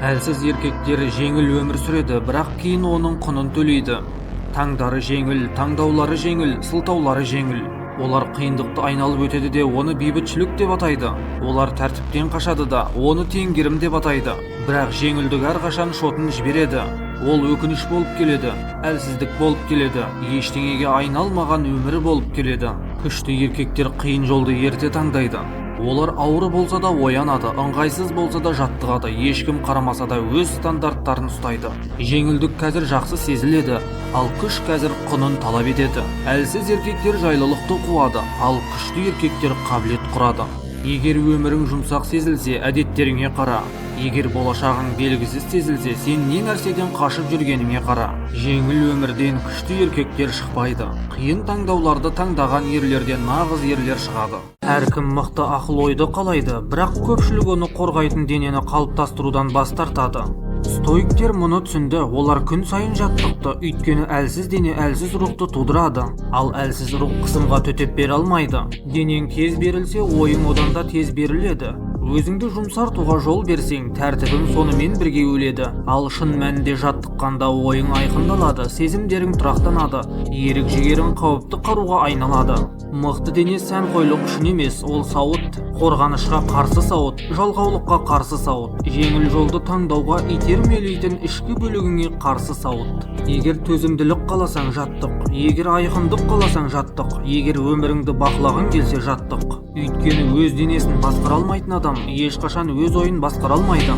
Әлсіз еркектер жеңіл өмір сүреді, бірақ кейін оның құнын төлейді. Таңдары жеңіл, таңдаулары жеңіл, сылтаулары жеңіл. Олар қиындықты айналып өтеді де, оны бейбітшілік деп атайды. Олар тәртіптен қашады да, оны теңгерім деп атайды. Бірақ жеңілдік әрқашан шотын жібереді. Ол өкініш болып келеді, әлсіздік болып келеді, ештеңеге айналмаған өмірі болып келеді. Күшті еркектер қиын жолды ерте таңдайды. Олар ауыры болса да оянады, ыңғайсыз болса да жаттығады, ешкім қарамаса да өз стандарттарын ұстайды. Жеңілдік қазір жақсы сезіледі, ал күш қазір құнын талап етеді. Әлсіз еркектер жайлылықты қуады, ал күшті еркектер қабілет құрады. Егер өмірің жұмсақ сезілсе, әдеттеріңе қара. Егер болашағың белгісіз сезілсе, сен не нәрседен қашып жүргеніңе қара. Жеңіл өмірден күшті еркектер шықпайды. Қиын таңдауларды таңдаған ерлерден нағыз ерлер шығады. Әркім мықты ақыл ойды қалайды, бірақ көпшілік оны қорғайтын денені қалыптастырудан бас тартады. Стоиктер мұны түсінді, олар күн сайын жаттықты, өйткені әлсіз дене әлсіз рухты тудырады, ал әлсіз рух қысымға төтеп бере алмайды. Денең тез берілсе, ойың одан да тез беріледі. Өзіңді жұмсартуға жол берсең, тәртібің сонымен бірге өледі. Ал шын мәнінде жаттыққанда ойың айқындалады, сезімдерің тұрақтанады, ерік-жігерің қауіпті қаруға айналады. Мықты дене сән қойлық үшін емес, ол сауыт, қорғанышқа қарсы сауыт, жалғаулыққа қарсы сауыт, жеңіл жолды таңдауға итермелейтін ішкі бөлігіңе қарсы сауыт. Егер төзімділік қаласаң жаттық, егер айқындық қаласаң жаттық, егер өміріңді бақылағың келсе жаттық. Өйткені өз денесін басқара алмайтын адам ешқашан өз ойын басқара алмайды.